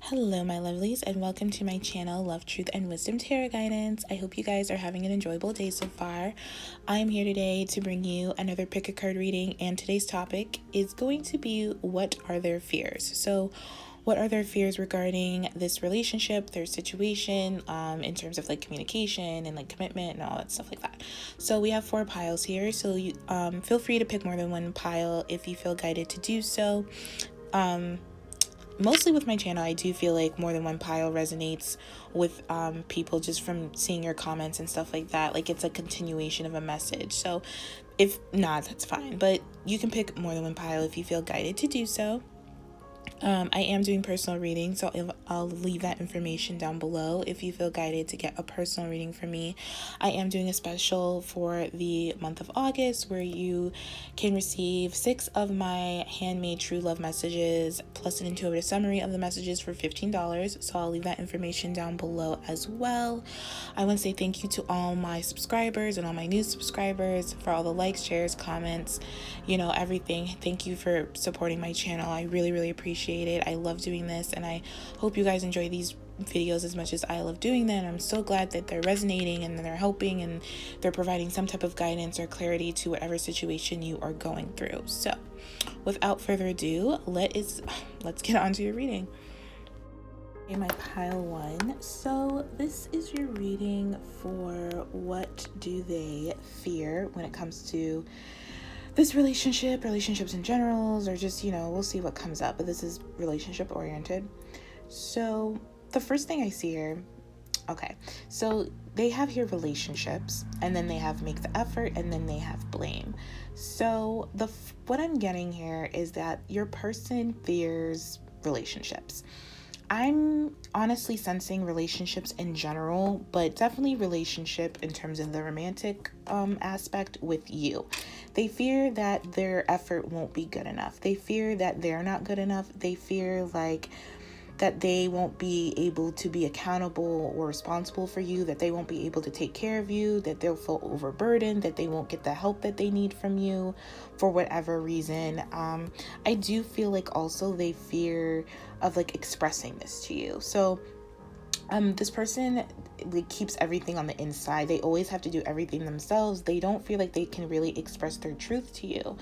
Hello, my lovelies, and welcome to my channel, Love, Truth, and Wisdom Tarot Guidance. I hope you guys are having an enjoyable day so far. I am here today to bring you another pick a card reading, and today's topic is going to be what are their fears? So, what are their fears regarding this relationship, their situation, in terms of like communication and like commitment and all that stuff like that. So we have 4 piles here. So you feel free to pick more than one pile if you feel guided to do so. Mostly with my channel, I do feel like more than one pile resonates with people just from seeing your comments and stuff like that. Like it's a continuation of a message. So if not, that's fine. But you can pick more than one pile if you feel guided to do so. I am doing personal readings, so I'll leave that information down below if you feel guided to get a personal reading from me. I am doing a special for the month of August where you can receive 6 of my handmade true love messages plus an intuitive summary of the messages for $15. So I'll leave that information down below as well. I want to say thank you to all my subscribers and all my new subscribers for all the likes, shares, comments, everything. Thank you for supporting my channel. I really appreciate it. I love doing this, and I hope you guys enjoy these videos as much as I love doing them. I'm so glad that they're resonating and they're helping and they're providing some type of guidance or clarity to whatever situation you are going through. So without further ado, let's get on to your reading. Okay, my pile 1. So this is your reading for what do they fear when it comes to this relationships in general, or just, we'll see what comes up, but this is relationship oriented. So the first thing I see here, okay, so they have here relationships, and then they have make the effort, and then they have blame. So what I'm getting here is that your person fears relationships. I'm honestly sensing relationships in general, but definitely relationship in terms of the romantic aspect with you. They fear that their effort won't be good enough. They fear that they're not good enough. They fear like that they won't be able to be accountable or responsible for you, that they won't be able to take care of you, that they'll feel overburdened, that they won't get the help that they need from you for whatever reason. I do feel like also they fear of like expressing this to you. So this person keeps everything on the inside. They always have to do everything themselves. They don't feel like they can really express their truth to you.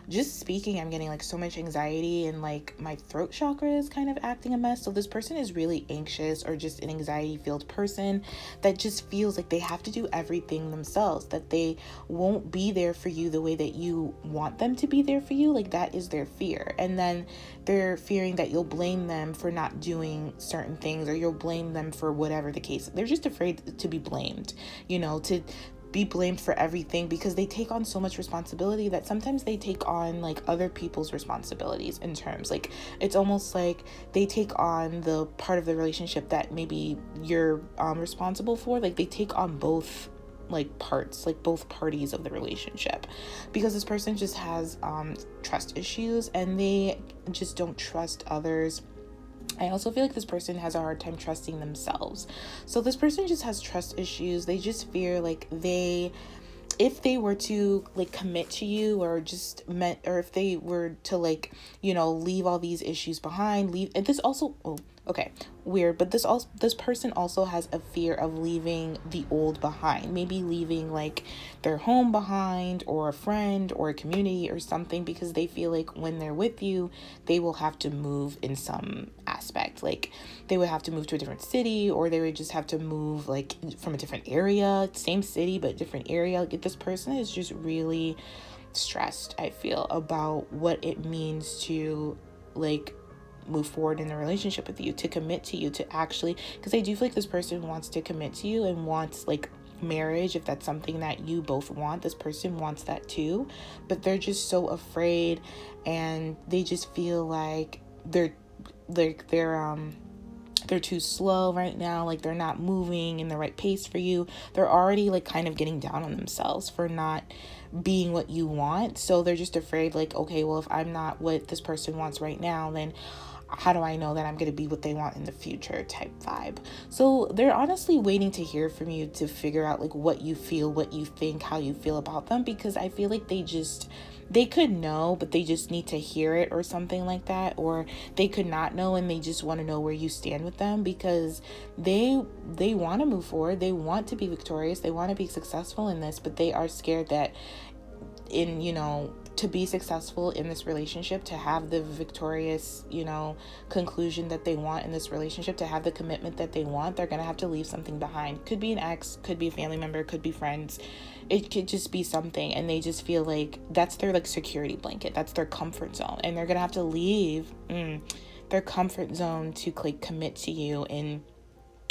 Just speaking, I'm getting like so much anxiety, and like my throat chakra is kind of acting a mess. So this person is really anxious or just an anxiety filled person that just feels like they have to do everything themselves, that they won't be there for you the way that you want them to be there for you. Like that is their fear. And then they're fearing that you'll blame them for not doing certain things, or you'll blame them for whatever the case. They're just afraid to be blamed, to be blamed for everything, because they take on so much responsibility that sometimes they take on like other people's responsibilities in terms like it's almost like they take on the part of the relationship that maybe you're responsible for. Like they take on both like parts, like both parties of the relationship, because this person just has trust issues and they just don't trust others. I also feel like this person has a hard time trusting themselves. So this person just has trust issues. They just fear like if they were to like commit to you, or if they were to like, leave all these issues behind, and this also, weird, but this person also has a fear of leaving the old behind, maybe leaving like their home behind, or a friend, or a community, or something, because they feel like when they're with you, they will have to move in some aspect. Like they would have to move to a different city, or they would just have to move like from a different area, same city, but different area. Like this person is just really stressed, I feel, about what it means to like move forward in a relationship with you, to commit to you, to actually, because I do feel like this person wants to commit to you and wants like marriage. If that's something that you both want, this person wants that too, but they're just so afraid, and they just feel like they're too slow right now, like they're not moving in the right pace for you. They're already like kind of getting down on themselves for not being what you want. So they're just afraid like, okay, well, if I'm not what this person wants right now, then how do I know that I'm going to be what they want in the future type vibe. So they're honestly waiting to hear from you to figure out like what you feel, what you think, how you feel about them, because I feel like they could know, but they just need to hear it or something like that, or they could not know and they just want to know where you stand with them, because they want to move forward, they want to be victorious, they want to be successful in this, but they are scared that to be successful in this relationship, to have the victorious, conclusion that they want in this relationship, to have the commitment that they want, they're going to have to leave something behind. Could be an ex, could be a family member, could be friends. It could just be something. And they just feel like that's their like security blanket. That's their comfort zone. And they're going to have to leave their comfort zone to like commit to you in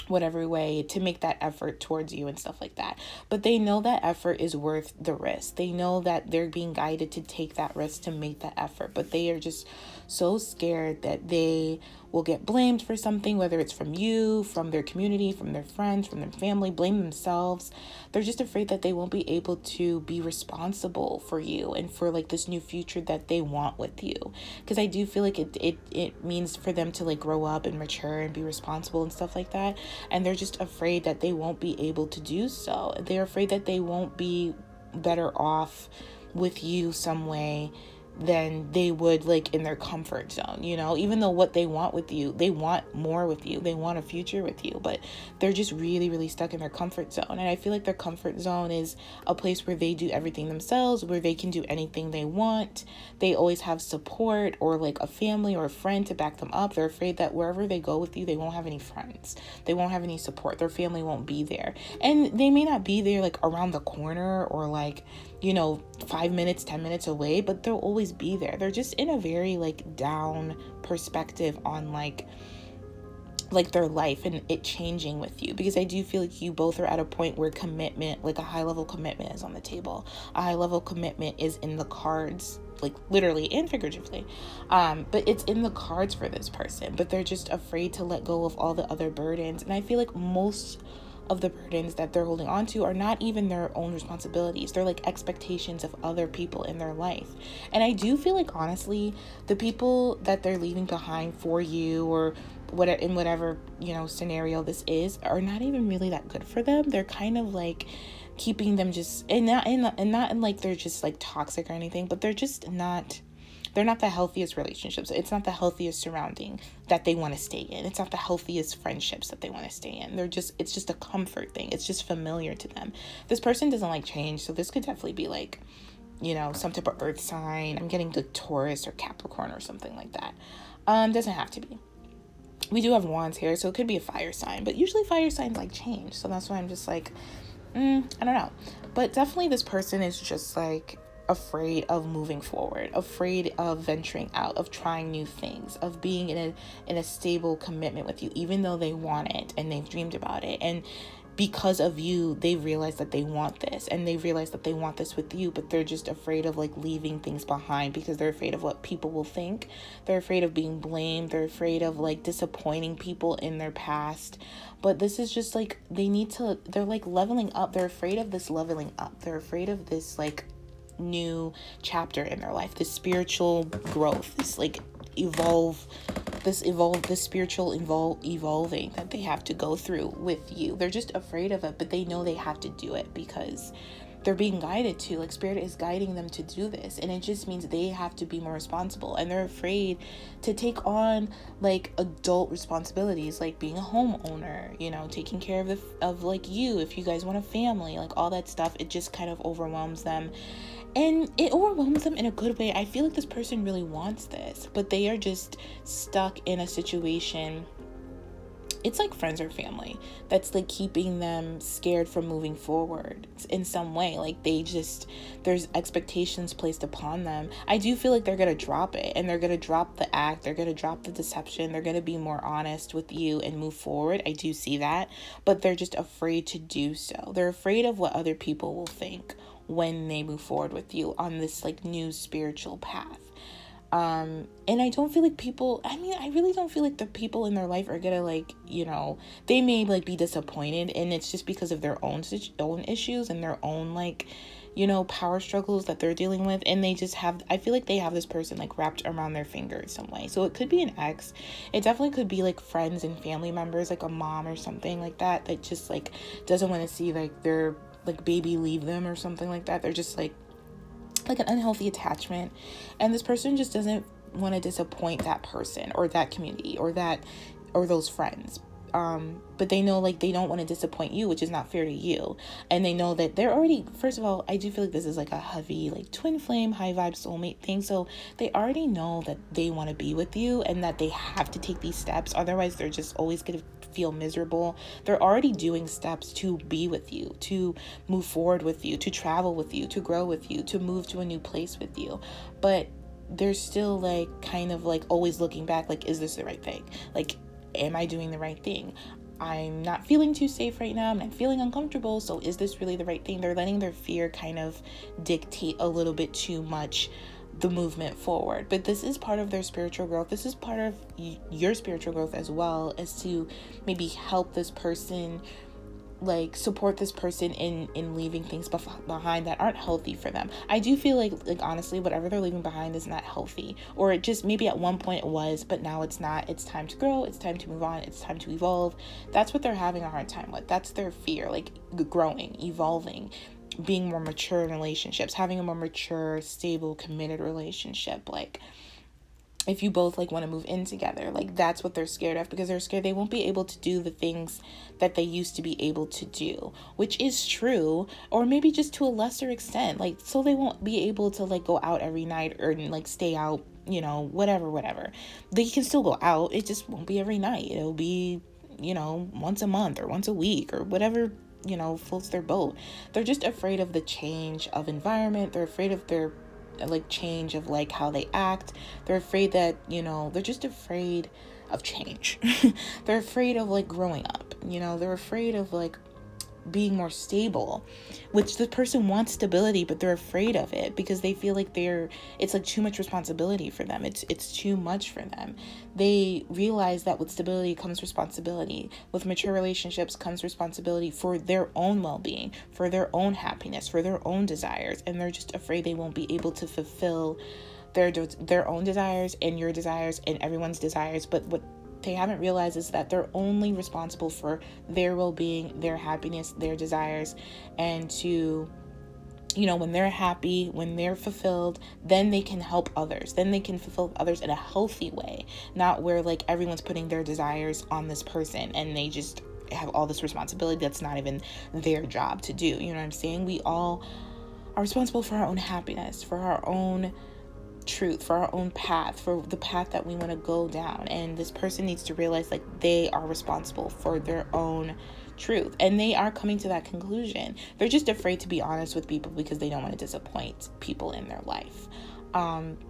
whatever way, to make that effort towards you and stuff like that. But they know that effort is worth the risk. They know that they're being guided to take that risk, to make that effort, but they are just so scared that they will get blamed for something, whether it's from you, from their community, from their friends, from their family, blame themselves. They're just afraid that they won't be able to be responsible for you and for like this new future that they want with you. Because I do feel like it means for them to like grow up and mature and be responsible and stuff like that. And they're just afraid that they won't be able to do so. They're afraid that they won't be better off with you some way than they would like in their comfort zone, even though what they want with you, they want more with you, they want a future with you, but they're just really, really stuck in their comfort zone. And I feel like their comfort zone is a place where they do everything themselves, where they can do anything they want. They always have support or like a family or a friend to back them up. They're afraid that wherever they go with you, they won't have any friends, they won't have any support, their family won't be there, and they may not be there like around the corner or like 5 minutes, 10 minutes away, but they'll always be there. They're just in a very like down perspective on like their life and it changing with you, because I do feel like you both are at a point where commitment, like a high level commitment, is on the table. A high level commitment is in the cards, like literally and figuratively, but it's in the cards for this person, but they're just afraid to let go of all the other burdens. And I feel like most of the burdens that they're holding on to are not even their own responsibilities. They're like expectations of other people in their life. And I do feel like, honestly, the people that they're leaving behind for you, or whatever scenario this is, are not even really that good for them. They're kind of like keeping them just, and not in like they're just like toxic or anything, but they're not the healthiest relationships. It's not the healthiest surrounding that they want to stay in. It's not the healthiest friendships that they want to stay in. It's just a comfort thing. It's just familiar to them. This person doesn't like change. So this could definitely be like, some type of earth sign. I'm getting the Taurus or Capricorn or something like that. Doesn't have to be. We do have wands here, so it could be a fire sign, but usually fire signs like change. So that's why I'm just like, I don't know. But definitely this person is just like afraid of moving forward, afraid of venturing out, of trying new things, of being in a stable commitment with you, even though they want it and they've dreamed about it. And because of you, they realize that they want this, and they realize that they want this with you, but they're just afraid of like leaving things behind, because they're afraid of what people will think. They're afraid of being blamed. They're afraid of like disappointing people in their past. But this is just like, they're like leveling up. They're afraid of this leveling up. They're afraid of this like new chapter in their life, this spiritual growth, this like this spiritual evolving that they have to go through with you. They're just afraid of it, but they know they have to do it because they're being guided to, like, spirit is guiding them to do this, and it just means they have to be more responsible, and they're afraid to take on like adult responsibilities, like being a homeowner, taking care of like you, if you guys want a family, like all that stuff. It just kind of overwhelms them. And it overwhelms them in a good way. I feel like this person really wants this, but they are just stuck in a situation. It's like friends or family that's like keeping them scared from moving forward in some way. Like there's expectations placed upon them. I do feel like they're going to drop it, and they're going to drop the act. They're going to drop the deception. They're going to be more honest with you and move forward. I do see that, but they're just afraid to do so. They're afraid of what other people will think when they move forward with you on this like new spiritual path. And I don't feel like I really don't feel like the people in their life are gonna like, they may like be disappointed, and it's just because of their own issues and their own like, power struggles that they're dealing with. And I feel like they have this person like wrapped around their finger in some way. So it could be an ex. It definitely could be like friends and family members, like a mom or something like that just like doesn't want to see like their like baby leave them or something like that. They're just like, like an unhealthy attachment, and this person just doesn't want to disappoint that person or that community or those friends. But they know like they don't want to disappoint you, which is not fair to you. And they know that they're already, first of all, I do feel like this is like a heavy, like twin flame, high vibe soulmate thing. So they already know that they want to be with you and that they have to take these steps. Otherwise, they're just always going to feel miserable. They're already doing steps to be with you, to move forward with you, to travel with you, to grow with you, to move to a new place with you. But they're still like kind of like always looking back, like, is this the right thing? Like, am I doing the right thing? I'm not feeling too safe right now. I'm not feeling uncomfortable. So is this really the right thing? They're letting their fear kind of dictate a little bit too much the movement forward. But this is part of their spiritual growth. This is part of your spiritual growth as well, as to maybe help this person, like support this person in leaving things behind that aren't healthy for them. I do feel like honestly, whatever they're leaving behind is not healthy, or it just maybe at one point it was, but now it's not. It's time to grow, it's time to move on, it's time to evolve. That's what they're having a hard time with. That's their fear, like growing, evolving, being more mature in relationships, having a more mature, stable, committed relationship. Like, if you both like want to move in together, like that's what they're scared of, because they're scared they won't be able to do the things that they used to be able to do, which is true, or maybe just to a lesser extent. Like, so they won't be able to like go out every night or like stay out, whatever. They can still go out, it just won't be every night. It'll be, once a month or once a week or whatever, floats their boat. They're just afraid of the change of environment. They're afraid of their like change of like how they act. They're afraid that, they're just afraid of change. They're afraid of like growing up, they're afraid of like being more stable, which the person wants stability, but they're afraid of it because they feel like it's like too much responsibility for them. It's too much for them. They realize that with stability comes responsibility. With mature relationships comes responsibility for their own well-being, for their own happiness, for their own desires, and they're just afraid they won't be able to fulfill their own desires and your desires and everyone's desires. But what they haven't realized is that they're only responsible for their well-being, their happiness, their desires, and to, when they're happy, when they're fulfilled, then they can help others. Then they can fulfill others in a healthy way, not where like everyone's putting their desires on this person and they just have all this responsibility that's not even their job to do. You know what I'm saying? We all are responsible for our own happiness, for our own truth, for our own path, for the path that we want to go down. And this person needs to realize like they are responsible for their own truth, and they are coming to that conclusion. They're just afraid to be honest with people because they don't want to disappoint people in their life.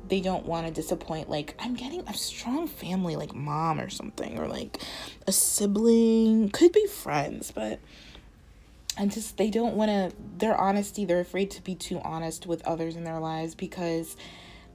They don't want to disappoint, like, I'm getting a strong family, like mom or something, or like a sibling, could be friends, but they don't want to, their honesty, they're afraid to be too honest with others in their lives because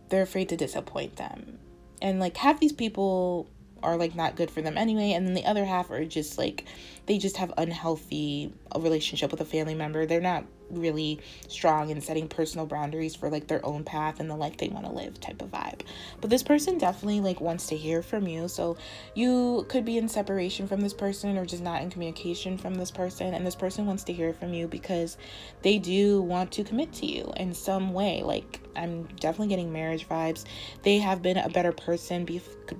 they're afraid to disappoint them. And like half these people are like not good for them anyway, and then the other half are just like, they just have unhealthy relationship with a family member. They're not really strong in setting personal boundaries for like their own path and the life they want to live type of vibe. But this person definitely like wants to hear from you. So you could be in separation from this person or just not in communication from this person, and this person wants to hear from you because they do want to commit to you in some way. Like, I'm definitely getting marriage vibes. They have been a better person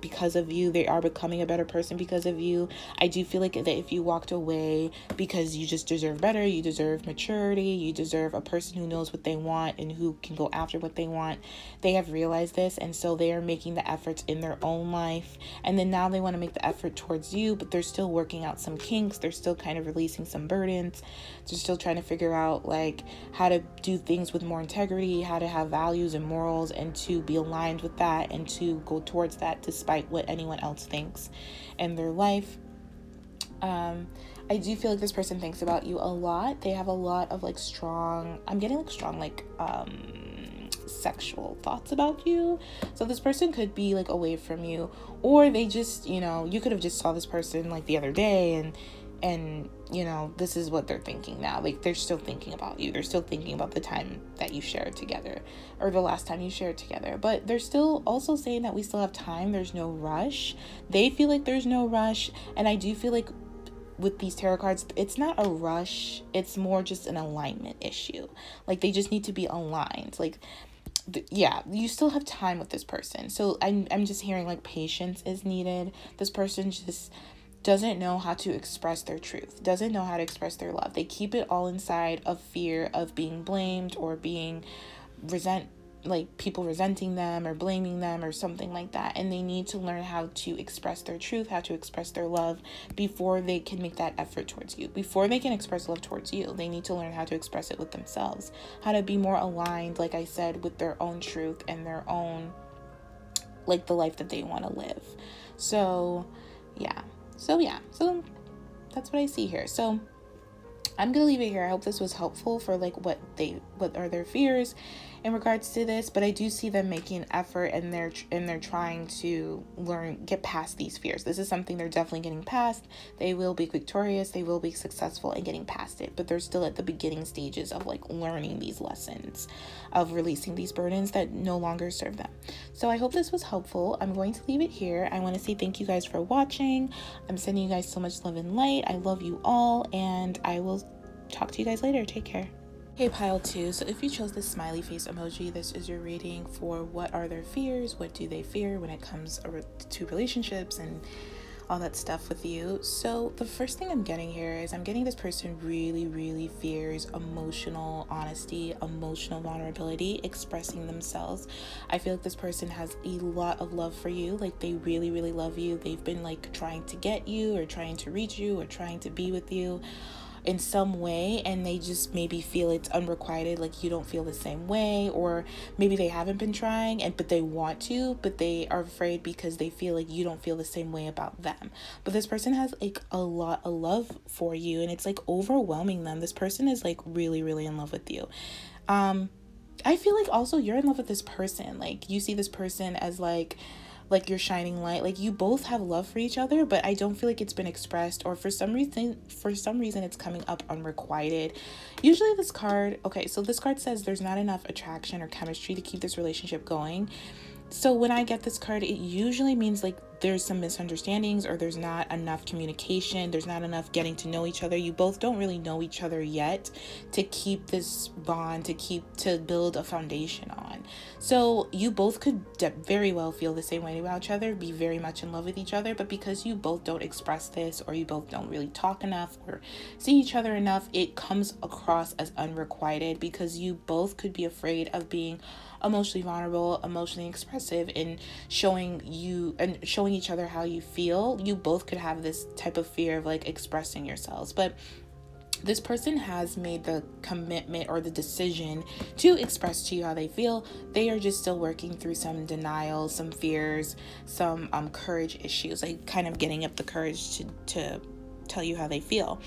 because of you. They are becoming a better person because of you. I do feel like that if you walked away because you just deserve better, you deserve maturity, you deserve a person who knows what they want and who can go after what they want. They have realized this, and so they are making the efforts in their own life, and then now they want to make the effort towards you, but they're still working out some kinks. They're still kind of releasing some burdens. They're still trying to figure out like how to do things with more integrity, how to have values and morals, and to be aligned with that and to go towards that despite what anyone else thinks in their life. I do feel like this person thinks about you a lot. They have a lot of like strong, I'm getting like strong like sexual thoughts about you. So this person could be like away from you, or they just, you could have just saw this person like the other day and this is what they're thinking now. Like, they're still thinking about you. They're still thinking about the time that you shared together, or the last time you shared together. But they're still also saying that we still have time. There's no rush. They feel like there's no rush. And I do feel like with these tarot cards, it's not a rush. It's more just an alignment issue. Like, they just need to be aligned. Like, yeah, you still have time with this person. So I'm just hearing like patience is needed. This person just doesn't know how to express their truth, doesn't know how to express their love. They keep it all inside of fear of being blamed or being resent like people resenting them or blaming them or something like that. And they need to learn how to express their truth, how to express their love before they can make that effort towards you. Before they can express love towards you, they need to learn how to express it with themselves, how to be more aligned, like I said, with their own truth and their own, like, the life that they want to live. So that's what I see here. So I'm gonna leave it here. I hope this was helpful for like what are their fears in regards to this, but I do see them making an effort, and they're trying to get past these fears. This is something they're definitely getting past. They will be victorious, they will be successful in getting past it, but they're still at the beginning stages of like learning these lessons, of releasing these burdens that no longer serve them. So I hope this was helpful. I'm going to leave it here. I want to say thank you guys for watching. I'm sending you guys so much love and light. I love you all, and I will talk to you guys later. Take care. Hey, pile 2. So if you chose this smiley face emoji, this is your reading for what are their fears, what do they fear when it comes to relationships and all that stuff with you. So the first thing I'm getting here is I'm getting this person really, really fears emotional honesty, emotional vulnerability, expressing themselves. I feel like this person has a lot of love for you. Like, they really, really love you. They've been like trying to get you or trying to reach you or trying to be with you in some way, and they just maybe feel it's unrequited, like you don't feel the same way, or maybe they haven't been trying but they want to, but they are afraid because they feel like you don't feel the same way about them. But this person has like a lot of love for you, and it's like overwhelming them. This person is like really, really in love with you. I feel like also you're in love with this person. Like, you see this person as like your shining light. Like, you both have love for each other, but I don't feel like it's been expressed, or for some reason it's coming up unrequited. Usually this card, okay, so this card says there's not enough attraction or chemistry to keep this relationship going. So when I get this card, it usually means like there's some misunderstandings, or there's not enough communication, there's not enough getting to know each other. You both don't really know each other yet to keep this bond, to build a foundation on. So you both could very well feel the same way about each other, be very much in love with each other, but because you both don't express this, or you both don't really talk enough or see each other enough, it comes across as unrequited, because you both could be afraid of being emotionally vulnerable, emotionally expressive, and showing each other how you feel. You both could have this type of fear of like expressing yourselves, but this person has made the commitment or the decision to express to you how they feel. They are just still working through some denial, some fears, some courage issues, like kind of getting up the courage to tell you how they feel.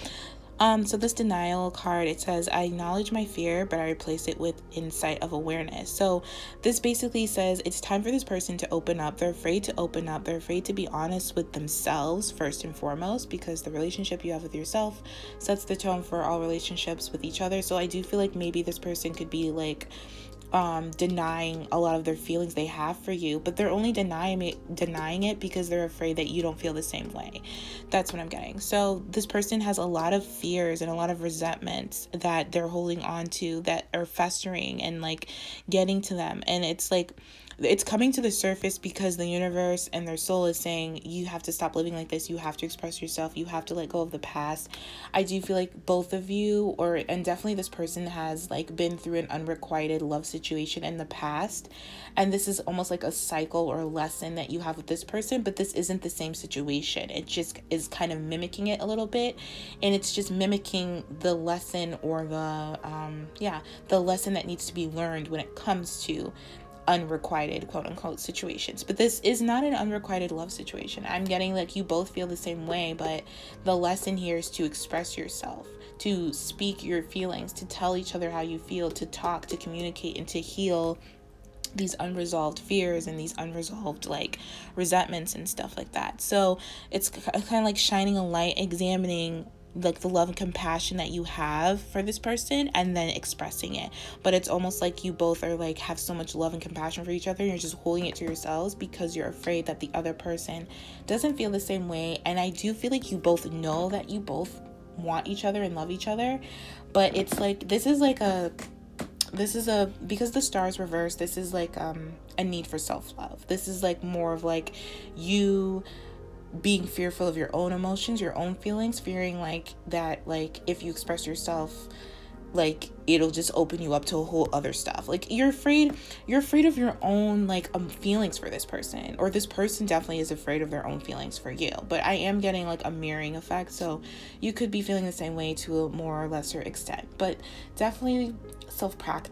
So this denial card, it says, I acknowledge my fear, but I replace it with insight of awareness. So this basically says it's time for this person to open up. They're afraid to open up. They're afraid to be honest with themselves first and foremost, because the relationship you have with yourself sets the tone for all relationships with each other. So I do feel like maybe this person could be like denying a lot of their feelings they have for you, but they're only denying it because they're afraid that you don't feel the same way. That's what I'm getting. So this person has a lot of fears and a lot of resentments that they're holding on to, that are festering and like getting to them, and it's like it's coming to the surface because the universe and their soul is saying, you have to stop living like this. You have to express yourself. You have to let go of the past. I do feel like both of you, and definitely this person, has like been through an unrequited love situation in the past. And this is almost like a cycle or a lesson that you have with this person, but this isn't the same situation. It just is kind of mimicking it a little bit. And it's just mimicking the lesson, or the lesson that needs to be learned when it comes to unrequited quote unquote situations. But this is not an unrequited love situation. I'm getting like you both feel the same way, but the lesson here is to express yourself, to speak your feelings, to tell each other how you feel, to talk, to communicate, and to heal these unresolved fears and these unresolved like resentments and stuff like that. So it's kind of like shining a light, examining like the love and compassion that you have for this person, and then expressing it. But it's almost like you both are like have so much love and compassion for each other, and you're just holding it to yourselves because you're afraid that the other person doesn't feel the same way. And I do feel like you both know that you both want each other and love each other, but it's like this is like a because the stars reverse, this is like a need for self-love. This is like more of like you being fearful of your own emotions, your own feelings, fearing like that, like if you express yourself, like it'll just open you up to a whole other stuff. Like you're afraid of your own like feelings for this person, or this person definitely is afraid of their own feelings for you. But I am getting like a mirroring effect, so you could be feeling the same way to a more or lesser extent. But definitely self-love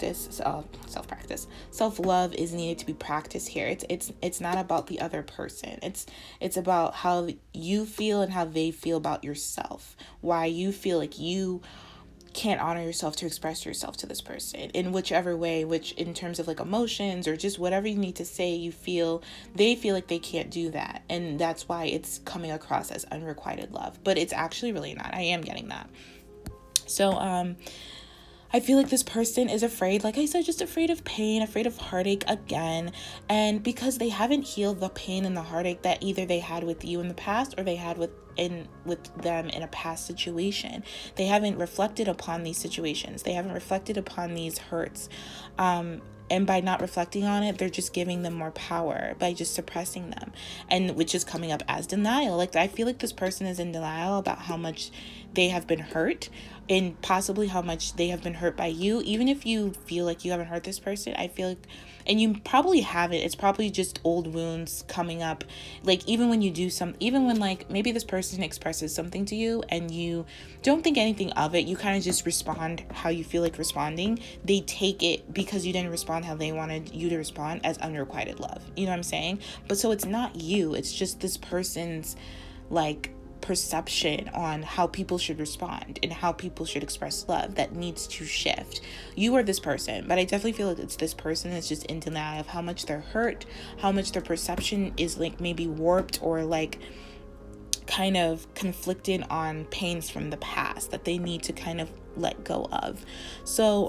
is needed to be practiced here. It's not about the other person. It's about how you feel and how they feel about yourself, why you feel like you can't honor yourself to express yourself to this person in whichever way, which in terms of like emotions or just whatever you need to say, they feel like they can't do that, and that's why it's coming across as unrequited love, but it's actually really not. I am getting that. So I feel like this person is afraid, like I said, just afraid of pain, afraid of heartache again. And because they haven't healed the pain and the heartache that either they had with you in the past or they had with them in a past situation. They haven't reflected upon these situations. They haven't reflected upon these hurts. And by not reflecting on it, they're just giving them more power by just suppressing them, and which is coming up as denial. Like I feel like this person is in denial about how much they have been hurt, and possibly how much they have been hurt by you. Even if you feel like you haven't hurt this person, I feel like, and you probably haven't, it's probably just old wounds coming up. Like even when like maybe this person expresses something to you and you don't think anything of it, you kind of just respond how you feel like responding. They take it, because you didn't respond how they wanted you to respond, as unrequited love. You know what I'm saying? But so it's not you, it's just this person's like perception on how people should respond and how people should express love that needs to shift. You are this person, but I definitely feel like it's this person that's just in denial of how much they're hurt, how much their perception is like maybe warped or like kind of conflicted on pains from the past that they need to kind of let go of. So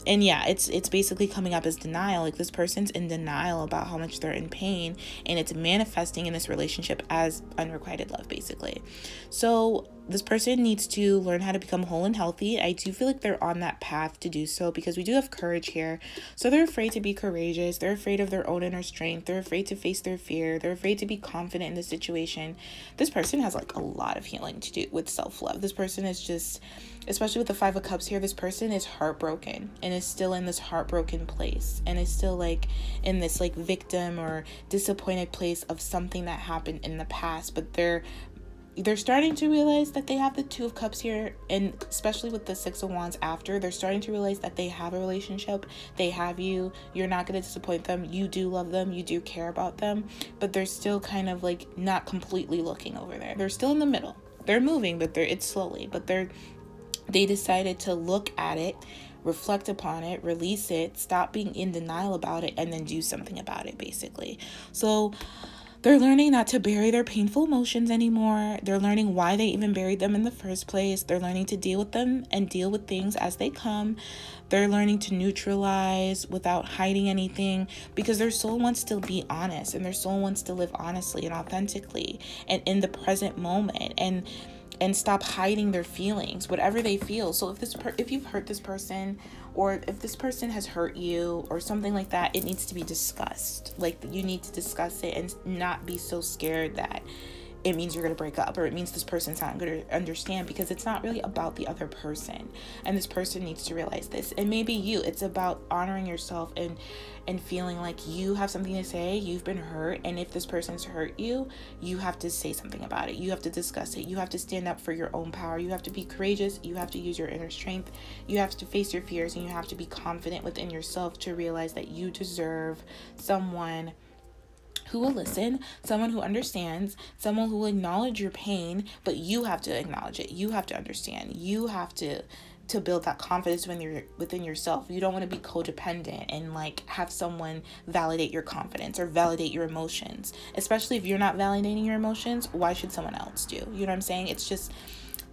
and yeah, it's basically coming up as denial. Like this person's in denial about how much they're in pain, and it's manifesting in this relationship as unrequited love basically. So this person needs to learn how to become whole and healthy. I do feel like they're on that path to do so, because we do have courage here. So they're afraid to be courageous. They're afraid of their own inner strength. They're afraid to face their fear. They're afraid to be confident in the situation. This person has like a lot of healing to do with self-love. This person is just, especially with the 5 of Cups here, this person is heartbroken and is still in this heartbroken place, and is still like in this like victim or disappointed place of something that happened in the past. But they're starting to realize that they have the 2 of Cups here, and especially with the 6 of Wands after, they're starting to realize that they have a relationship. They have you. You're not going to disappoint them. You do love them. You do care about them, but they're still kind of like not completely looking over there. They're still in the middle. They're moving, but it's slowly, but they decided to look at it, reflect upon it, release it, stop being in denial about it, and then do something about it basically. So they're learning not to bury their painful emotions anymore. They're learning why they even buried them in the first place. They're learning to deal with them and deal with things as they come. They're learning to neutralize without hiding anything, because their soul wants to be honest, and their soul wants to live honestly and authentically and in the present moment, and stop hiding their feelings, whatever they feel. So if you've hurt this person, or if this person has hurt you or something like that, it needs to be discussed. Like you need to discuss it and not be so scared that it means you're going to break up, or it means this person's not going to understand, because it's not really about the other person, and this person needs to realize this. And maybe it's about honoring yourself and feeling like you have something to say. You've been hurt, and if this person's hurt you, you have to say something about it. You have to discuss it. You have to stand up for your own power. You have to be courageous. You have to use your inner strength. You have to face your fears, and you have to be confident within yourself to realize that you deserve someone who will listen, someone who understands, someone who will acknowledge your pain, but you have to acknowledge it. You have to understand. You have to build that confidence when you're within yourself. You don't want to be codependent and like have someone validate your confidence or validate your emotions. Especially if you're not validating your emotions, why should someone else do? You know what I'm saying? It's just,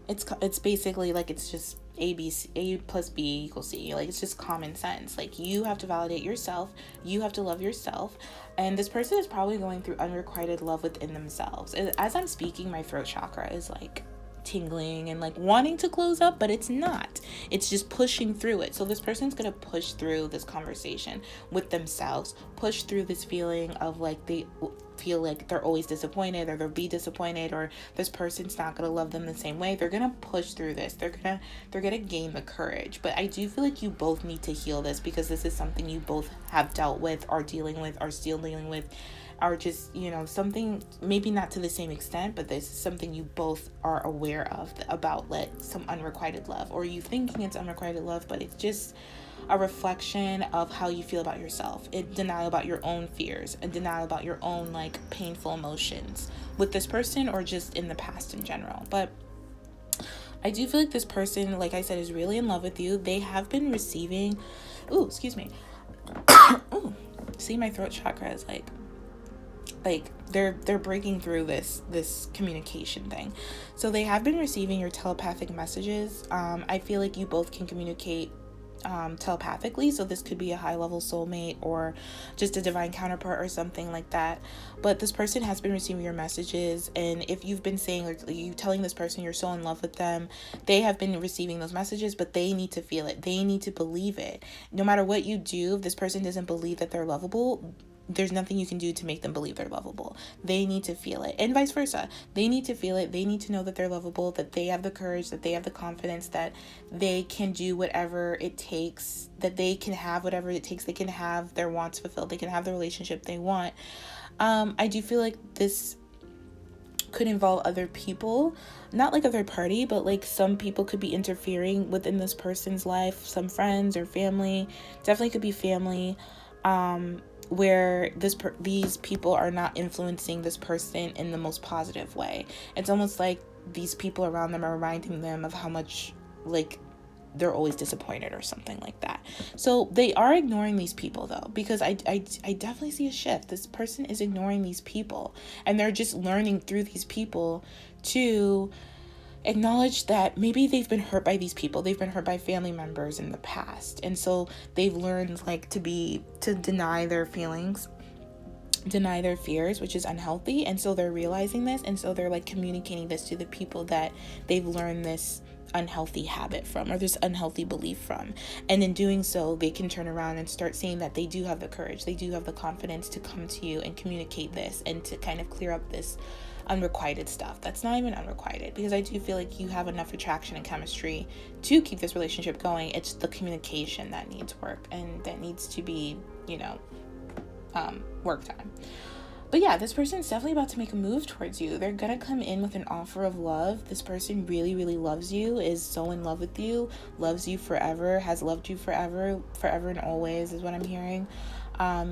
it's basically like, it's just A plus B equals C. Like, it's just common sense. Like, you have to validate yourself. You have to love yourself. And this person is probably going through unrequited love within themselves. As I'm speaking, my throat chakra is like tingling and like wanting to close up, but it's not. It's just pushing through it. So this person's gonna push through this conversation with themselves, push through this feeling of like they feel like they're always disappointed, or they'll be disappointed, or this person's not gonna love them the same way. They're gonna push through this. They're gonna gain the courage. But I do feel like you both need to heal this, because this is something you both have dealt with, are dealing with, are still dealing with, are just, something, maybe not to the same extent, but this is something you both are aware of, about like some unrequited love, or you thinking it's unrequited love, but it's just a reflection of how you feel about yourself, a denial about your own fears, a denial about your own like painful emotions with this person, or just in the past in general. But I do feel like this person, like I said, is really in love with you. They have been receiving, excuse me. See, my throat chakra is like they're breaking through this communication thing. So they have been receiving your telepathic messages. I feel like you both can communicate telepathically, so this could be a high level soulmate or just a divine counterpart or something like that. But this person has been receiving your messages, and if you've been saying, like, you telling this person you're so in love with them, they have been receiving those messages, but they need to feel it. They need to believe it. No matter what you do, if this person doesn't believe that they're lovable, there's nothing you can do to make them believe they're lovable. They need to feel it, and vice versa. They need to feel it. They need to know that they're lovable, that they have the courage, that they have the confidence, that they can do whatever it takes, that they can have whatever it takes. They can have their wants fulfilled. They can have the relationship they want. I do feel like this could involve other people, not like a third party, but like some people could be interfering within this person's life, some friends or family. Definitely could be family. Where these people are not influencing this person in the most positive way. It's almost like these people around them are reminding them of how much like they're always disappointed or something like that. So they are ignoring these people though, because I definitely see a shift. This person is ignoring these people, and they're just learning through these people to acknowledge that maybe they've been hurt by these people. They've been hurt by family members in the past. And so they've learned like to deny their feelings, deny their fears, which is unhealthy. And so they're realizing this. And so they're like communicating this to the people that they've learned this unhealthy habit from, or this unhealthy belief from. And in doing so, they can turn around and start saying that they do have the courage, they do have the confidence to come to you and communicate this, and to kind of clear up this unrequited stuff that's not even unrequited, because I do feel like you have enough attraction and chemistry to keep this relationship going. It's the communication that needs work, and that needs to be, worked on. But yeah, this person's definitely about to make a move towards you. They're gonna come in with an offer of love. This person really, really loves you, is so in love with you, loves you forever, has loved you forever and always is what I'm hearing.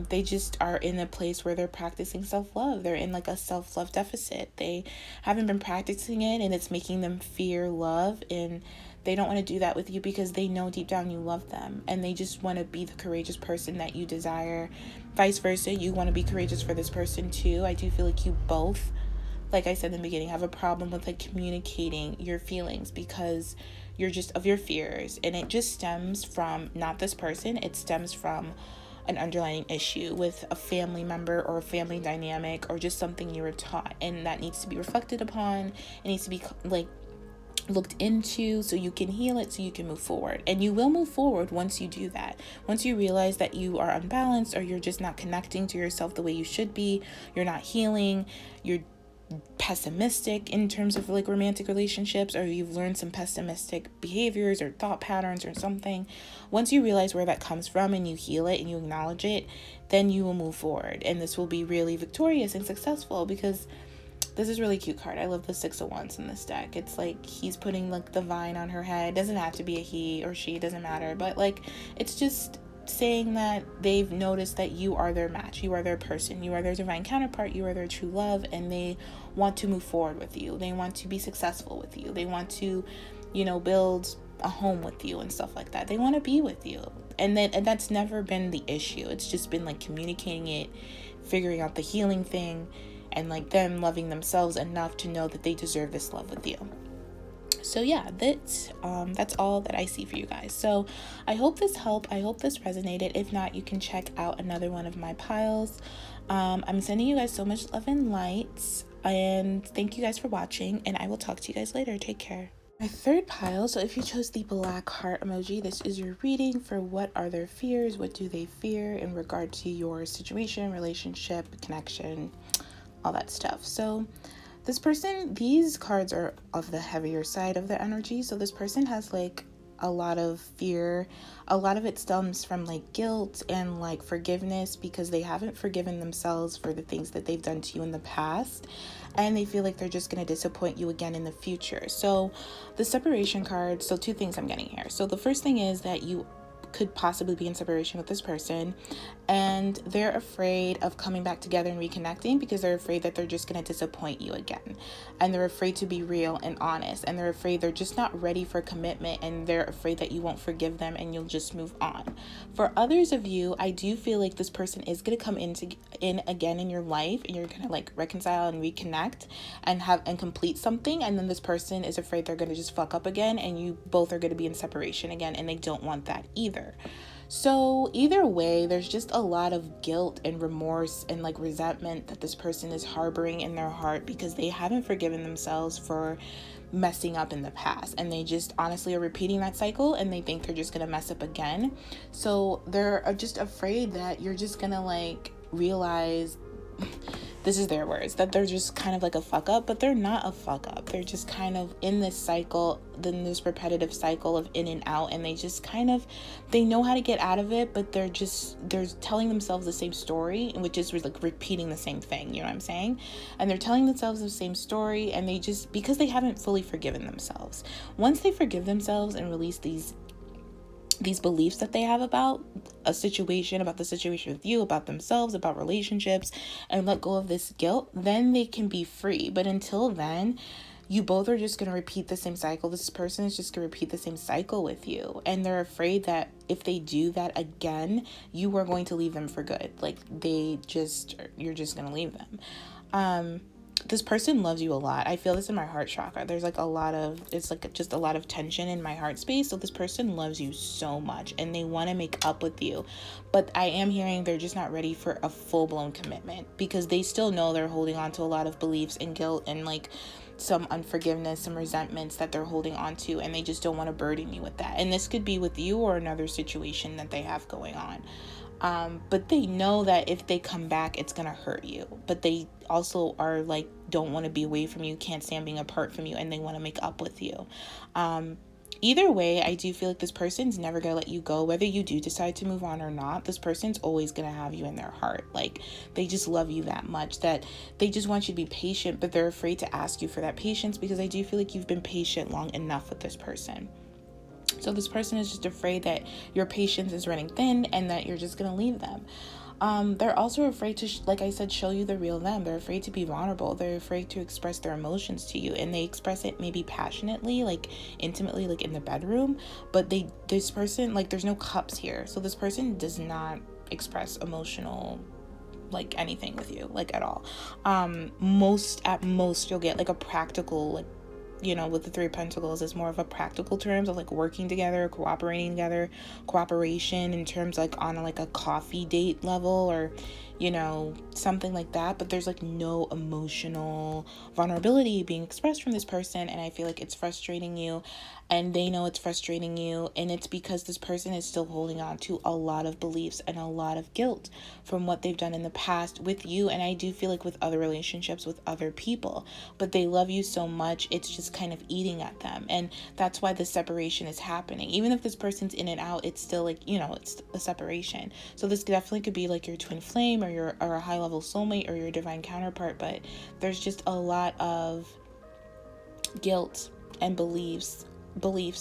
They just are in a place where they're practicing self-love. They're in like a self-love deficit. They haven't been practicing it, and it's making them fear love, and they don't want to do that with you because they know deep down you love them, and they just want to be the courageous person that you desire. Vice versa, you want to be courageous for this person too. I do feel like you both, like I said in the beginning, have a problem with like communicating your feelings, because you're just of your fears, and it just stems from not this person. It stems from an underlying issue with a family member or a family dynamic, or just something you were taught, and that needs to be reflected upon. It needs to be like looked into so you can heal it, so you can move forward. And you will move forward once you do that. Once you realize that you are unbalanced, or you're just not connecting to yourself the way you should be, you're not healing, you're pessimistic in terms of like romantic relationships, or you've learned some pessimistic behaviors or thought patterns or something. Once you realize where that comes from, and you heal it and you acknowledge it, then you will move forward, and this will be really victorious and successful. Because this is really cute card. I love the 6 of Wands in this deck. It's like he's putting like the vine on her head. It doesn't have to be a he or she, doesn't matter, but like it's just saying that they've noticed that you are their match, you are their person, you are their divine counterpart, you are their true love, and they want to move forward with you. They want to be successful with you. They want to, build a home with you and stuff like that. They want to be with you. And that's never been the issue. It's just been like communicating it, figuring out the healing thing, and like them loving themselves enough to know that they deserve this love with you. So yeah, that's all that I see for you guys. So I hope this helped. I hope this resonated. If not, you can check out another one of my piles. I'm sending you guys so much love and light. And thank you guys for watching, and I will talk to you guys later. Take care. My third pile, so if you chose the black heart emoji, this is your reading for what are their fears, what do they fear in regard to your situation, relationship, connection, all that stuff. So this person, these cards are of the heavier side of the energy. So this person has like a lot of fear. A lot of it stems from like guilt and like forgiveness, because they haven't forgiven themselves for the things that they've done to you in the past, and they feel like they're just going to disappoint you again in the future. So the separation card, so two things I'm getting here. So the first thing is that you could possibly be in separation with this person, and they're afraid of coming back together and reconnecting because they're afraid that they're just going to disappoint you again, and they're afraid to be real and honest, and they're afraid they're just not ready for commitment, and they're afraid that you won't forgive them and you'll just move on. For others of you, I do feel like this person is going to come in again in your life, and you're going to like reconcile and reconnect and complete something, and then this person is afraid they're going to just fuck up again, and you both are going to be in separation again, and they don't want that either. So either way, there's just a lot of guilt and remorse and like resentment that this person is harboring in their heart because they haven't forgiven themselves for messing up in the past, and they just honestly are repeating that cycle, and they think they're just gonna mess up again. So they're just afraid that you're just gonna like realize, this is their words, that they're just kind of like a fuck up, but they're not a fuck up. They're just kind of in this cycle, then this repetitive cycle of in and out, and they just kind of, they know how to get out of it, but they're telling themselves the same story, which is like repeating the same thing, you know what I'm saying? And they're telling themselves the same story, and they just, because they haven't fully forgiven themselves. Once they forgive themselves and release these beliefs that they have about a situation, about the situation with you, about themselves, about relationships, and let go of this guilt, then they can be free. But until then, you both are just going to repeat the same cycle. This person is just going to repeat the same cycle with you. And they're afraid that if they do that again, you are going to leave them for good. Like you're just going to leave them. This person loves you a lot. I feel this in my heart chakra. There's like it's like just a lot of tension in my heart space. So this person loves you so much, and they want to make up with you. But I am hearing they're just not ready for a full-blown commitment, because they still know they're holding on to a lot of beliefs and guilt and like some unforgiveness, some resentments that they're holding on to, and they just don't want to burden you with that. And this could be with you or another situation that they have going on. But they know that if they come back, it's gonna hurt you. But they also are like, don't want to be away from you, can't stand being apart from you, and they want to make up with you. Either way, I do feel like this person's never gonna let you go. Whether you do decide to move on or not, this person's always gonna have you in their heart. Like, they just love you that much that they just want you to be patient, but they're afraid to ask you for that patience, because I do feel like you've been patient long enough with this person. So this person is just afraid that your patience is running thin and that you're just going to leave them. They're also afraid to, like I said, show you the real them. They're afraid to be vulnerable. They're afraid to express their emotions to you, and they express it maybe passionately, like intimately, like in the bedroom. But this person, like, there's no cups here. So this person does not express emotional, like, anything with you, like, at all. At most you'll get like a practical, like, with the Three of Pentacles, is more of a practical terms of like working together, cooperating together, cooperation in terms like on like a coffee date level, or something like that. But there's like no emotional vulnerability being expressed from this person, and I feel like it's frustrating you, and they know it's frustrating you, and it's because this person is still holding on to a lot of beliefs and a lot of guilt from what they've done in the past with you, and I do feel like with other relationships with other people. But they love you so much, it's just kind of eating at them, and that's why the separation is happening. Even if this person's in and out, it's still like, it's a separation. So this definitely could be like your twin flame, or a high level soulmate, or your divine counterpart, but there's just a lot of guilt and beliefs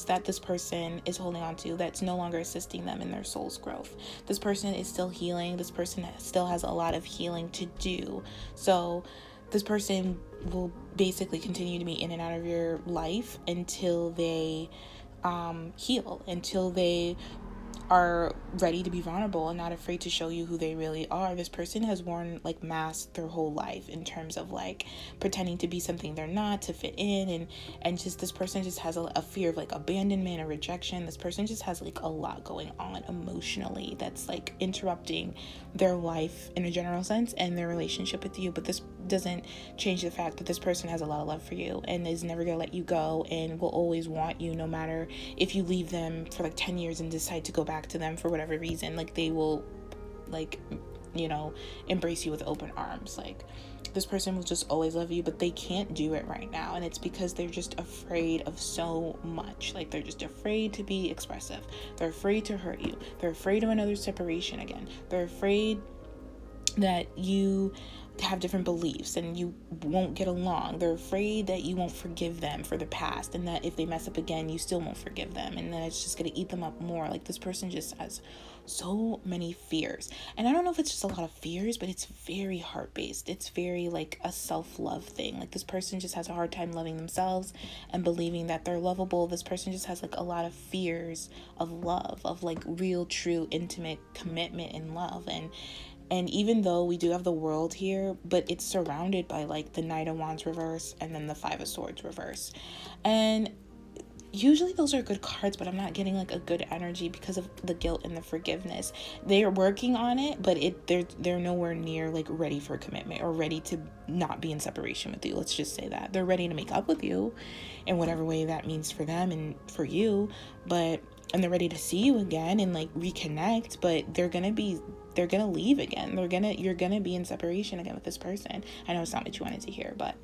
that this person is holding on to that's no longer assisting them in their soul's growth. This person is still healing. This person still has a lot of healing to do. So this person will basically continue to be in and out of your life until they heal, until they are ready to be vulnerable and not afraid to show you who they really are. This person has worn like masks their whole life in terms of like pretending to be something they're not to fit in, and just this person just has a fear of like abandonment or rejection. This person just has like a lot going on emotionally that's like interrupting their life in a general sense and their relationship with you. But this doesn't change the fact that this person has a lot of love for you and is never gonna let you go and will always want you, no matter if you leave them for like 10 years and decide to go back to them for whatever reason. Like they will like, you know, embrace you with open arms. Like this person will just always love you, but they can't do it right now, and it's because they're just afraid of so much. Like they're just afraid to be expressive, they're afraid to hurt you, they're afraid of another separation again, they're afraid that you have different beliefs and you won't get along. They're afraid that you won't forgive them for the past, and that if they mess up again you still won't forgive them, and then it's just going to eat them up more. Like this person just has so many fears, and I don't know if it's just a lot of fears, but it's very heart-based. It's very like a self-love thing. Like this person just has a hard time loving themselves and believing that they're lovable. This person just has like a lot of fears of love, of like real, true, intimate commitment and love. And even though we do have the world here, but it's surrounded by like the Knight of Wands reverse and then the Five of Swords reverse. And usually those are good cards, but I'm not getting like a good energy because of the guilt and the forgiveness. They are working on it, but they're nowhere near like ready for commitment or ready to not be in separation with you. Let's just say that. They're ready to make up with you in whatever way that means for them and for you, and they're ready to see you again and like reconnect, but they're gonna leave again. You're gonna be in separation again with this person. I know it's not what you wanted to hear, but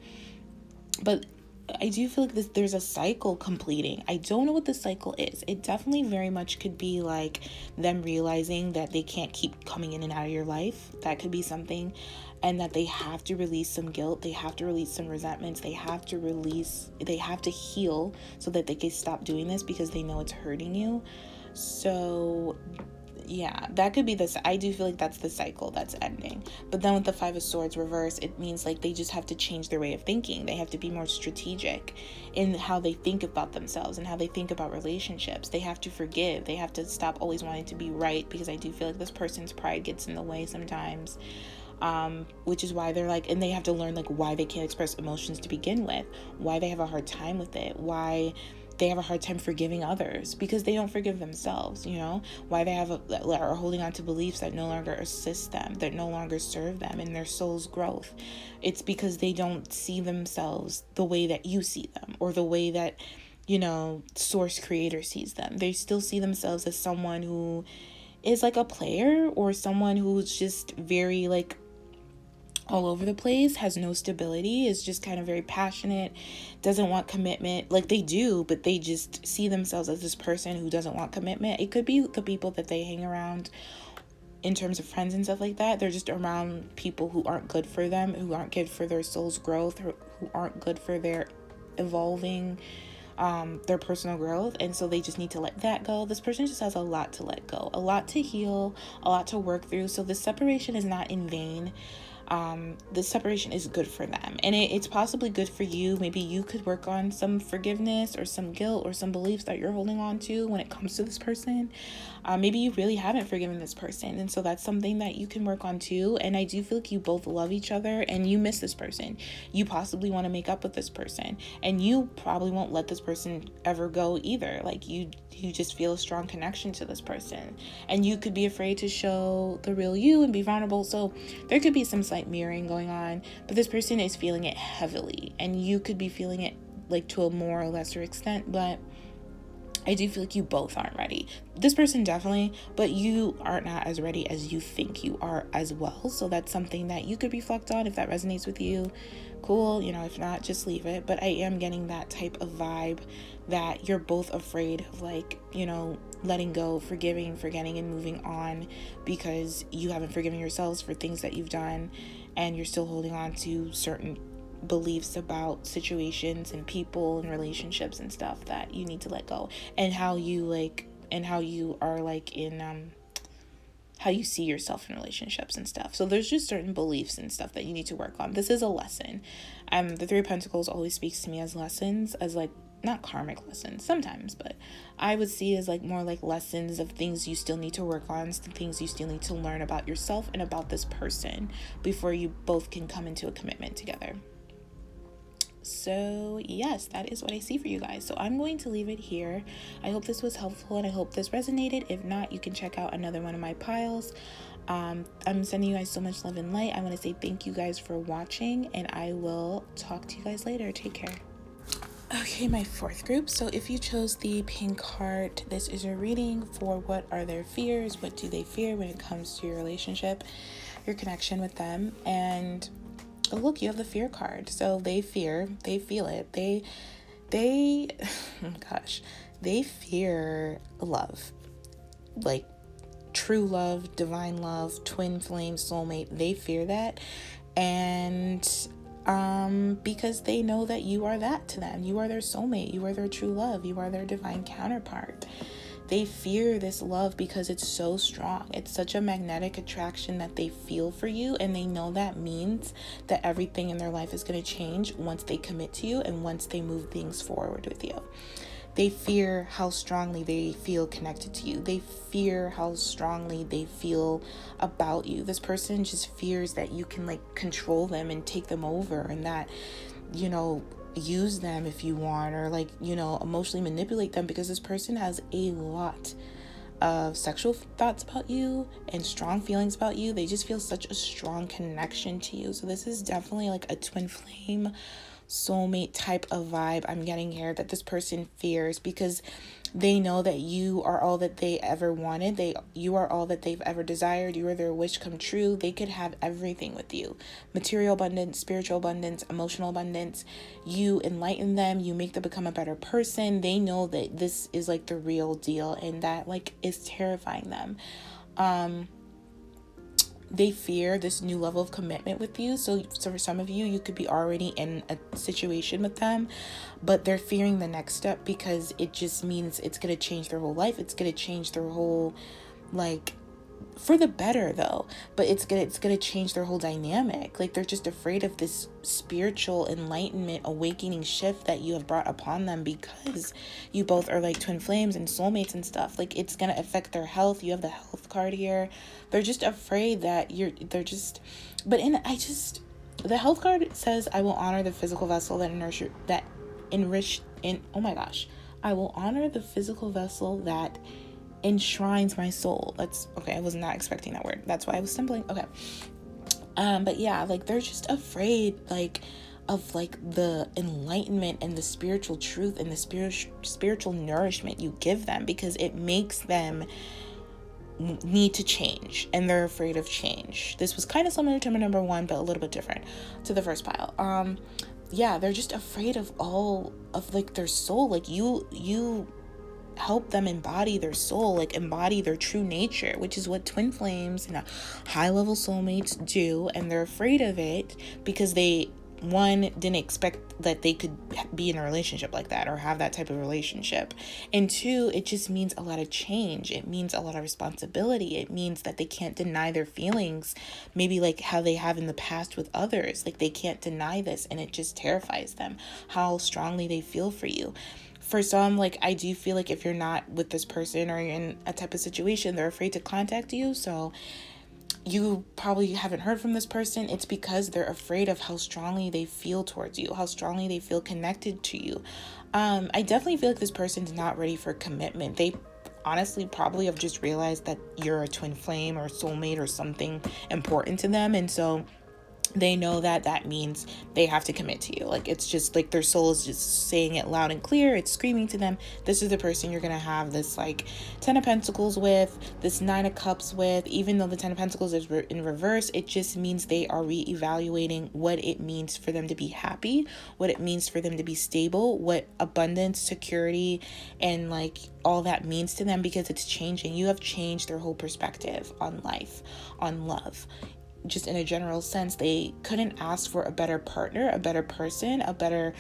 I do feel like there's a cycle completing. I don't know what the cycle is. It definitely very much could be like them realizing that they can't keep coming in and out of your life. That could be something. And that they have to release some guilt. They have to release some resentments. They have to heal so that they can stop doing this because they know it's hurting you. So yeah, that could be this. I do feel like that's the cycle that's ending. But then with the Five of Swords reverse, it means like they just have to change their way of thinking. They have to be more strategic in how they think about themselves and how they think about relationships. They have to forgive. They have to stop always wanting to be right, because I do feel like this person's pride gets in the way sometimes. Which is why they're like, and they have to learn like why they can't express emotions to begin with, why they have a hard time with it, why they have a hard time forgiving others because they don't forgive themselves, you know, why they are holding on to beliefs that no longer assist them, that no longer serve them in their soul's growth. It's because they don't see themselves the way that you see them, or the way that, you know, source creator sees them. They still see themselves as someone who is like a player, or someone who's just very like all over the place, has no stability, is just kind of very passionate, doesn't want commitment. Like they do, but they just see themselves as this person who doesn't want commitment. It could be the people that they hang around in terms of friends and stuff like that. They're just around people who aren't good for them, who aren't good for their soul's growth, who aren't good for their evolving, their personal growth. And so they just need to let that go. This person just has a lot to let go, a lot to heal, a lot to work through. So this separation is not in vain. This separation is good for them, and it's possibly good for you. Maybe you could work on some forgiveness or some guilt or some beliefs that you're holding on to when it comes to this person. Maybe you really haven't forgiven this person, and so that's something that you can work on too. And I do feel like you both love each other and you miss this person. You possibly want to make up with this person, and you probably won't let this person ever go either. Like you just feel a strong connection to this person, and you could be afraid to show the real you and be vulnerable. So there could be some slight mirroring going on, but this person is feeling it heavily, and you could be feeling it like to a more or lesser extent. But I do feel like you both aren't ready. This person definitely, but you are not as ready as you think you are as well. So that's something that you could reflect on. If that resonates with you, cool. You know, if not, just leave it. But I am getting that type of vibe that you're both afraid of, like, you know, letting go, forgiving, forgetting, and moving on, because you haven't forgiven yourselves for things that you've done, and you're still holding on to certain beliefs about situations and people and relationships and stuff that you need to let go, and how you are like in how you see yourself in relationships and stuff. So there's just certain beliefs and stuff that you need to work on. This is a lesson. The Three of Pentacles always speaks to me as lessons, as like not karmic lessons sometimes, but I would see as like more like lessons of things you still need to work on, things you still need to learn about yourself and about this person before you both can come into a commitment together. So yes, that is what I see for you guys. So I'm going to leave it here. I hope this was helpful and I hope this resonated. If not, you can check out another one of my piles. I'm sending you guys so much love and light. I want to say thank you guys for watching, and I will talk to you guys later. Take care. Okay, my fourth group. So if you chose the pink heart, this is a reading for what are their fears, what do they fear when it comes to your relationship, your connection with them. And oh, look, you have the fear card. So they fear, they feel it. They oh gosh, they fear love. Like true love, divine love, twin flame, soulmate. They fear that. And because they know that you are that to them. You are their soulmate. You are their true love. You are their divine counterpart. They fear this love because it's so strong. It's such a magnetic attraction that they feel for you, and they know that means that everything in their life is going to change once they commit to you and once they move things forward with you. They fear how strongly they feel connected to you. They fear how strongly they feel about you. This person just fears that you can like control them and take them over, and that, you know, use them if you want, or like, you know, emotionally manipulate them, because this person has a lot of sexual thoughts about you and strong feelings about you. They just feel such a strong connection to you. So this is definitely like a twin flame soulmate type of vibe I'm getting here, that this person fears, because they know that you are all that they ever wanted. You are all that they've ever desired. You are their wish come true. They could have everything with you: material abundance, spiritual abundance, emotional abundance. You enlighten them, you make them become a better person. They know that this is like the real deal, and that like is terrifying them. They fear this new level of commitment with you. So for some of you, you could be already in a situation with them, but they're fearing the next step because it just means it's going to change their whole life. It's going to change their whole, like, for the better though, but it's gonna change their whole dynamic. Like, they're just afraid of this spiritual enlightenment, awakening shift that you have brought upon them, because you both are like twin flames and soulmates and stuff. Like, it's gonna affect their health. You have the health card here. They're just afraid that the health card says, I will honor the physical vessel I will honor the physical vessel that enshrines my soul. That's okay. I was not expecting that word. That's why I was stumbling. Okay. But yeah, like, they're just afraid, like, of like the enlightenment and the spiritual truth and the spiritual nourishment you give them, because it makes them need to change, and they're afraid of change. This was kind of similar to number one, but a little bit different to the first pile. Yeah, they're just afraid of all of like their soul. Like, you help them embody their soul, like embody their true nature, which is what twin flames and high level soulmates do. And they're afraid of it because they, one, didn't expect that they could be in a relationship like that or have that type of relationship. And two, it just means a lot of change. It means a lot of responsibility. It means that they can't deny their feelings, maybe like how they have in the past with others. Like, they can't deny this, and it just terrifies them how strongly they feel for you. For some, like, I do feel like if you're not with this person or you're in a type of situation, they're afraid to contact you. So you probably haven't heard from this person. It's because they're afraid of how strongly they feel towards you, how strongly they feel connected to you. I definitely feel like this person's not ready for commitment. They honestly probably have just realized that you're a twin flame or soulmate or something important to them. And so they know that that means they have to commit to you. Like, it's just like their soul is just saying it loud and clear. It's screaming to them, this is the person you're going to have this like 10 of Pentacles with, this 9 of Cups with. Even though the 10 of Pentacles is in reverse, it just means they are reevaluating what it means for them to be happy, what it means for them to be stable, what abundance, security, and like all that means to them, because it's changing. You have changed their whole perspective on life, on love. Just in a general sense, they couldn't ask for a better partner, a better person, a better,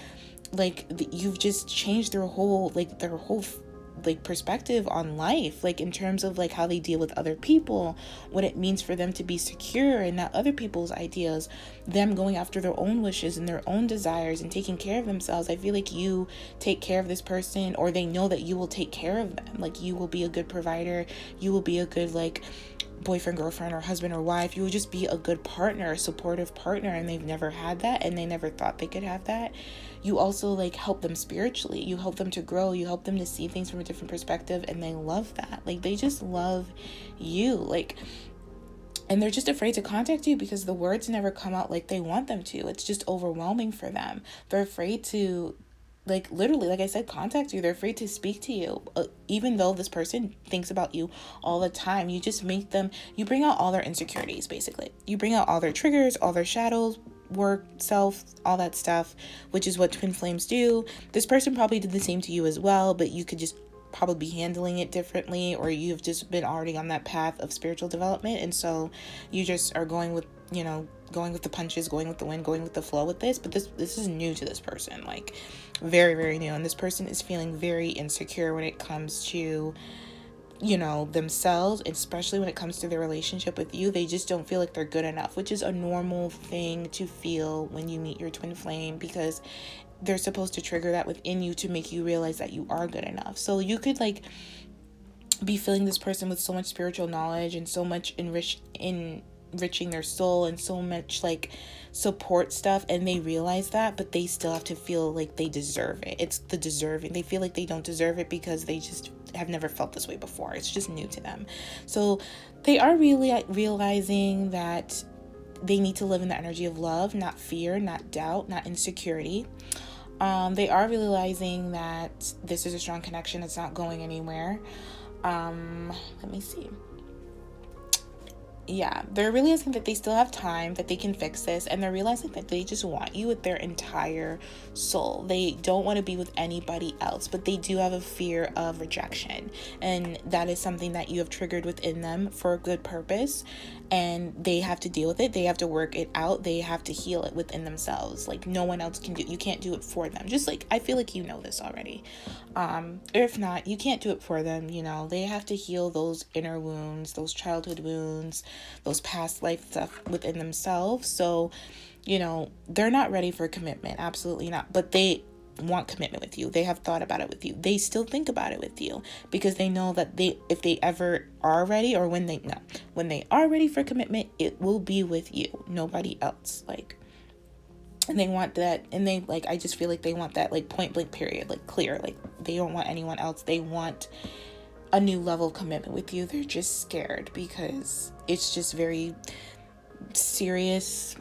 like, you've just changed their whole like perspective on life, like in terms of like how they deal with other people, what it means for them to be secure and not other people's ideas, them going after their own wishes and their own desires and taking care of themselves. I feel like you take care of this person, or they know that you will take care of them. Like you will be a good provider, you will be a good like boyfriend, girlfriend, or husband or wife. You would just be a good partner, a supportive partner, and they've never had that, and they never thought they could have that. You also like help them spiritually, you help them to grow, you help them to see things from a different perspective, and they love that. Like they just love you, like, and they're just afraid to contact you because the words never come out like they want them to. It's just overwhelming for them. They're afraid to, like, literally, like I said, contact you. They're afraid to speak to you, even though this person thinks about you all the time. You just make them, you bring out all their insecurities, basically. You bring out all their triggers, all their shadows, work, self, all that stuff, which is what twin flames do. This person probably did the same to you as well, but you could just probably be handling it differently, or you've just been already on that path of spiritual development, and so you just are going with, you know, going with the punches, going with the wind, going with the flow with this. But this is new to this person, like very, very new. And this person is feeling very insecure when it comes to, you know, themselves, especially when it comes to their relationship with you. They just don't feel like they're good enough, which is a normal thing to feel when you meet your twin flame, because they're supposed to trigger that within you to make you realize that you are good enough. So you could like be filling this person with so much spiritual knowledge and so much enriching their soul and so much like support stuff, and they realize that, but they still have to feel like they deserve it. It's the deserving. They feel like they don't deserve it because they just have never felt this way before. It's just new to them. So they are really realizing that they need to live in the energy of love, not fear, not doubt, not insecurity. They are realizing that this is a strong connection. It's not going anywhere. Let me see. Yeah, they're realizing that they still have time, that they can fix this, and they're realizing that they just want you with their entire soul. They don't want to be with anybody else, but they do have a fear of rejection, and that is something that you have triggered within them for a good purpose, and they have to deal with it. They have to work it out. They have to heal it within themselves. Like no one else can do. You can't do it for them. Just like, I feel like you know this already. Or if not, you can't do it for them. You know, they have to heal those inner wounds, those childhood wounds, those past life stuff within themselves. So, you know, they're not ready for commitment. Absolutely not. But they want commitment with you. They have thought about it with you. They still think about it with you because they know that if they ever are ready, or when they are ready for commitment, it will be with you, nobody else. Like, and they want that, and they like, I just feel like they want that like point blank period, like clear, like they don't want anyone else. They want a new level of commitment with you. They're just scared because it's just very serious.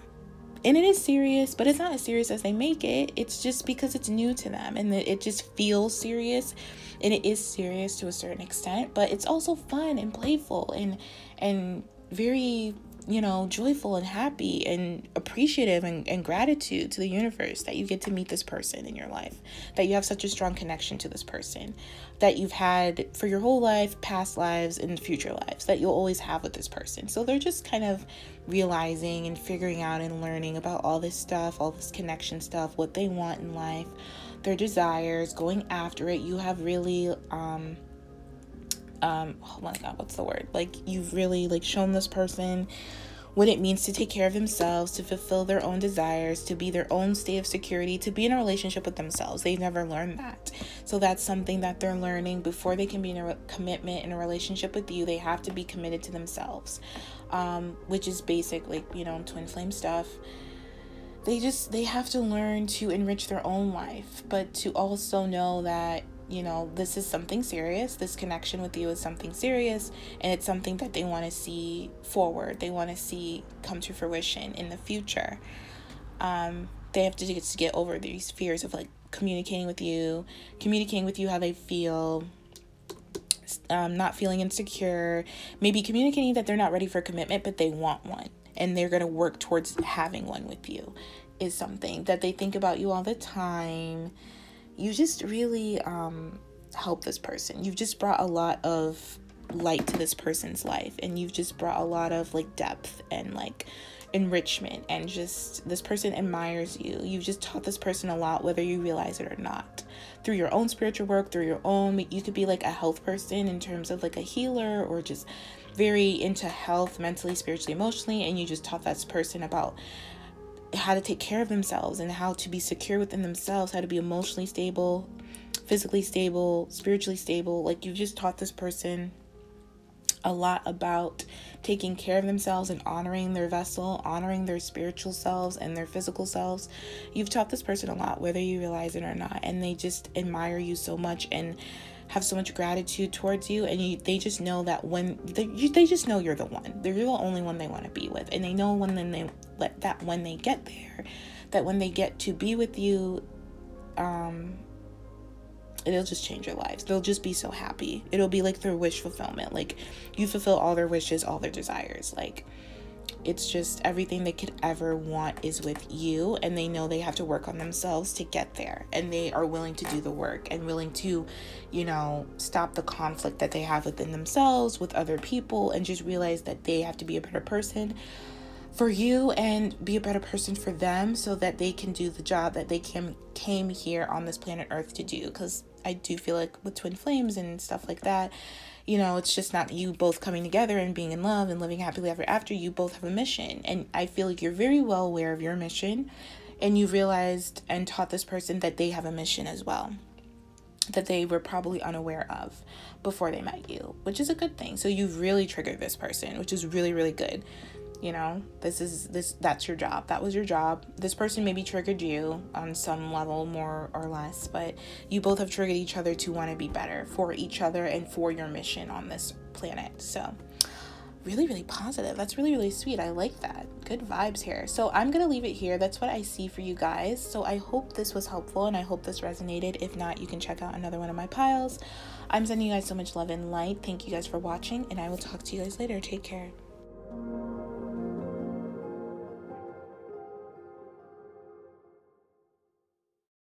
And it is serious, but it's not as serious as they make it. It's just because it's new to them, and it just feels serious, and it is serious to a certain extent, but it's also fun and playful and very, you know, joyful and happy and appreciative and gratitude to the universe that you get to meet this person in your life, that you have such a strong connection to this person that you've had for your whole life, past lives, and future lives, that you'll always have with this person. So they're just kind of realizing and figuring out and learning about all this stuff, all this connection stuff, what they want in life, their desires, going after it. You have really oh my god, what's the word? Like, you've really like shown this person what it means to take care of themselves, to fulfill their own desires, to be their own state of security, to be in a relationship with themselves. They've never learned that. So that's something that they're learning. Before they can be in a commitment in a relationship with you, they have to be committed to themselves, which is basic, like, you know, twin flame stuff. They have to learn to enrich their own life, but to also know that, you know, this is something serious. This connection with you is something serious, and it's something that they want to see forward. They want to see come to fruition in the future. They have to get over these fears of like communicating with you how they feel, not feeling insecure, maybe communicating that they're not ready for commitment, but they want one, and they're going to work towards having one with you, is something that they think about you all the time. You just really help this person. You've just brought a lot of light to this person's life, and you've just brought a lot of like depth and like enrichment, and just this person admires you. You've just taught this person a lot, whether you realize it or not, through your own spiritual work, through your own, you could be like a health person in terms of like a healer, or just very into health, mentally, spiritually, emotionally, and you just taught that person about how to take care of themselves and how to be secure within themselves, how to be emotionally stable, physically stable, spiritually stable. Like, you've just taught this person a lot about taking care of themselves and honoring their vessel, honoring their spiritual selves and their physical selves. You've taught this person a lot, whether you realize it or not, and they just admire you so much and have so much gratitude towards you. And they just know that they just know you're the one. You're the only one they want to be with, and they know when they get there, that when they get to be with you, it'll just change their lives. They'll just be so happy. It'll be like their wish fulfillment. Like, you fulfill all their wishes, all their desires. Like, it's just everything they could ever want is with you, and they know they have to work on themselves to get there, and they are willing to do the work and willing to, stop the conflict that they have within themselves, with other people, and just realize that they have to be a better person for you and be a better person for them, so that they can do the job that they came here on this planet Earth to do. Because I do feel like with twin flames and stuff like that, it's just not you both coming together and being in love and living happily ever after. You both have a mission, and I feel like you're very well aware of your mission, and you've realized and taught this person that they have a mission as well, that they were probably unaware of before they met you, which is a good thing. So you've really triggered this person, which is really, really good. That's your job. That was your job. This person maybe triggered you on some level, more or less, but you both have triggered each other to want to be better for each other and for your mission on this planet. So really, really positive. That's really, really sweet. I like that. Good vibes here. So I'm going to leave it here. That's what I see for you guys. So I hope this was helpful, and I hope this resonated. If not, you can check out another one of my piles. I'm sending you guys so much love and light. Thank you guys for watching, and I will talk to you guys later. Take care.